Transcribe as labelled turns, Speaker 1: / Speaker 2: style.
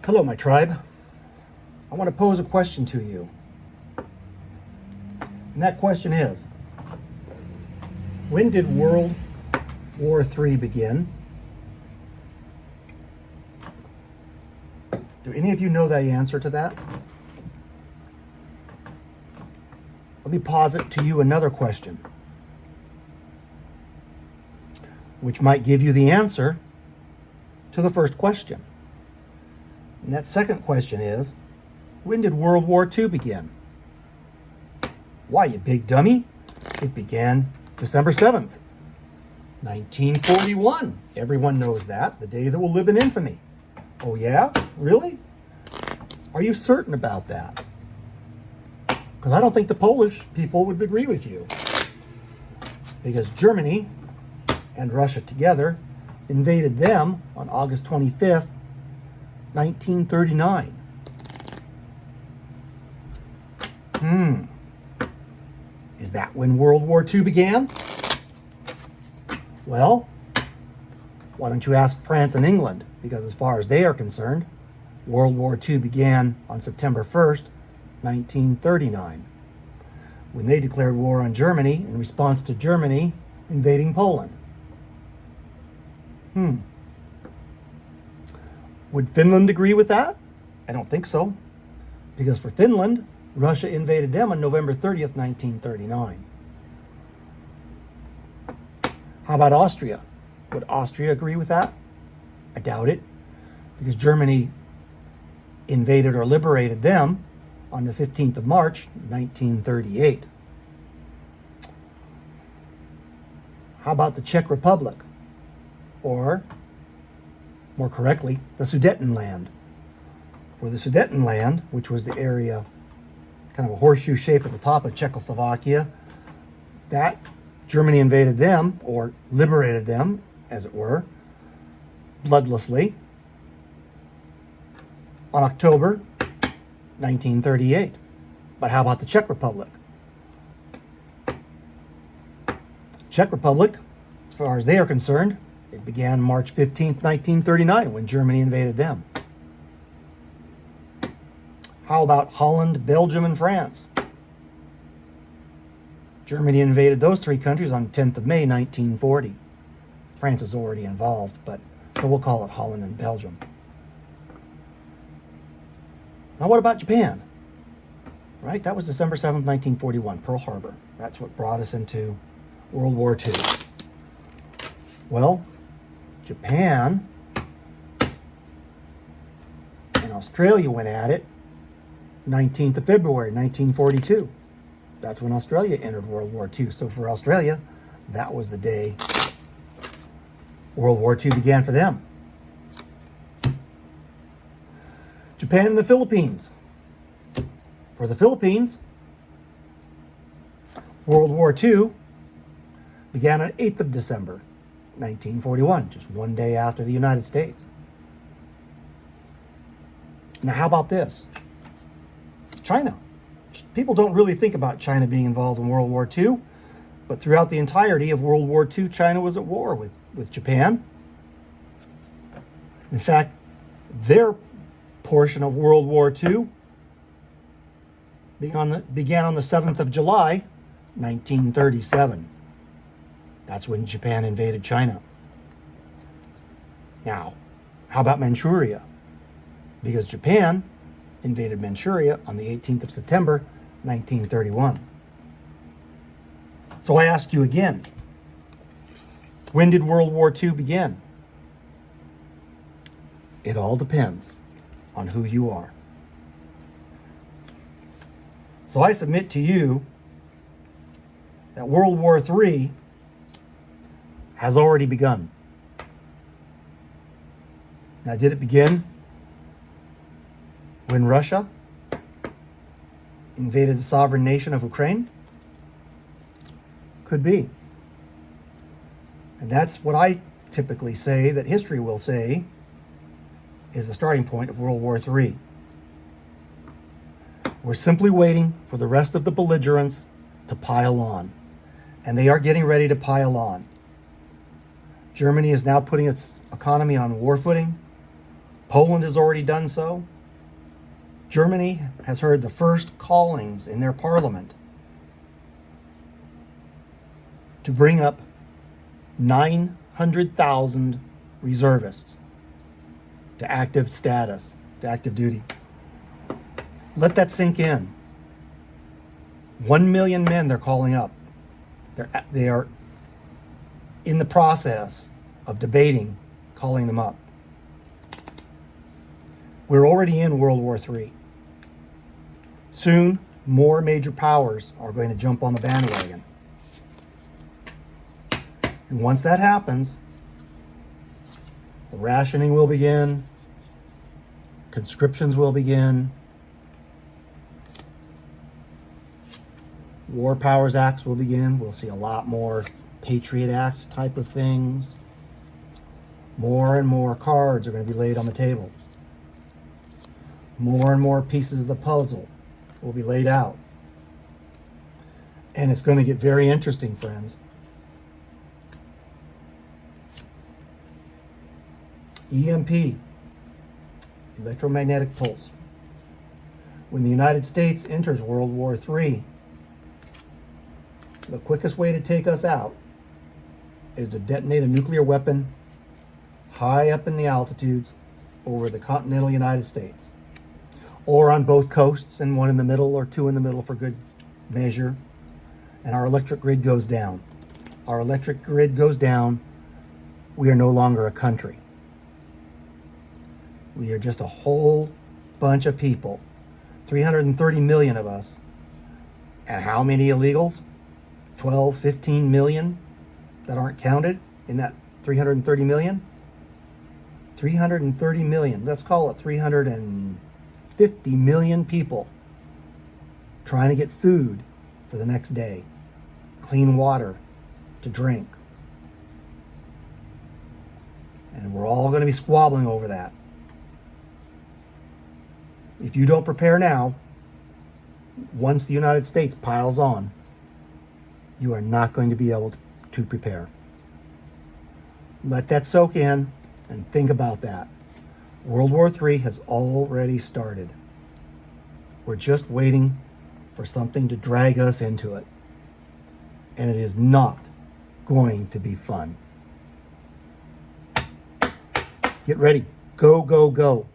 Speaker 1: Hello, my tribe. I want to pose a question to you. And that question is, when did World War III begin? Do any of you know the answer to that? Let me posit to you another question, which might give you the answer to the first question. And that second question is, when did World War II begin? Why, you big dummy? It began December 7th, 1941. Everyone knows that, the day that will live in infamy. Oh yeah? Really? Are you certain about that? Because I don't think the Polish people would agree with you. Because Germany and Russia together invaded them on August 25th, 1939. Is that when World War II began? Well, why don't you ask France and England? Because as far as they are concerned, World War II began on September 1st, 1939, when they declared war on Germany in response to Germany invading Poland. Would Finland agree with that? I don't think so. Because for Finland, Russia invaded them on November 30th, 1939. How about Austria? Would Austria agree with that? I doubt it. Because Germany invaded or liberated them on the 15th of March, 1938. How about the Czech Republic? Or, more correctly, the Sudetenland. For the Sudetenland, which was the area, kind of a horseshoe shape at the top of Czechoslovakia, that Germany invaded them, or liberated them, as it were, bloodlessly, on October 1938. But how about the Czech Republic? Czech Republic, as far as they are concerned, it began March 15th, 1939, when Germany invaded them. How about Holland, Belgium, and France? Germany invaded those three countries on 10th of May, 1940. France was already involved, but so we'll call it Holland and Belgium. Now what about Japan? Right, that was December 7th, 1941, Pearl Harbor. That's what brought us into World War II. Well, Japan and Australia went at it 19th of February, 1942. That's when Australia entered World War II. So for Australia, that was the day World War II began for them. Japan and the Philippines. For the Philippines, World War II began on 8th of December, 1941, just one day after the United States. Now, how about this? China. People don't really think about China being involved in World War II, but throughout the entirety of World War II, China was at war with Japan. In fact, their portion of World War II began on the 7th of July, 1937. That's when Japan invaded China. Now, how about Manchuria? Because Japan invaded Manchuria on the 18th of September, 1931. So I ask you again, when did World War II begin? It all depends on who you are. So I submit to you that World War III has already begun. Now, did it begin when Russia invaded the sovereign nation of Ukraine? Could be. And that's what I typically say, that history will say, is the starting point of World War III. We're simply waiting for the rest of the belligerents to pile on. And they are getting ready to pile on. Germany is now putting its economy on war footing. Poland has already done so. Germany has heard the first callings in their parliament to bring up 900,000 reservists to active status, to active duty. Let that sink in. 1 million men they're calling up. They are in the process of debating calling them up. We're already in World War III. Soon, more major powers are going to jump on the bandwagon. And once that happens, the rationing will begin, conscriptions will begin, War Powers Acts will begin. We'll see a lot more Patriot Act type of things. More and more cards are going to be laid on the table. More and more pieces of the puzzle will be laid out. And it's going to get very interesting, friends. EMP, electromagnetic pulse. When the United States enters World War III, the quickest way to take us out is to detonate a nuclear weapon high up in the altitudes over the continental United States, or on both coasts and one in the middle or two in the middle for good measure, and our electric grid goes down. Our electric grid goes down. We are no longer a country. We are just a whole bunch of people, 330 million of us. And how many illegals? 12, 15 million that aren't counted in that 330 million? 330 million. Let's call it 350 million people trying to get food for the next day, clean water to drink. And we're all going to be squabbling over that. If you don't prepare now, once the United States piles on, you are not going to be able to prepare. Let that soak in and think about that. World War III has already started. We're just waiting for something to drag us into it. And it is not going to be fun. Get ready. Go, go, go.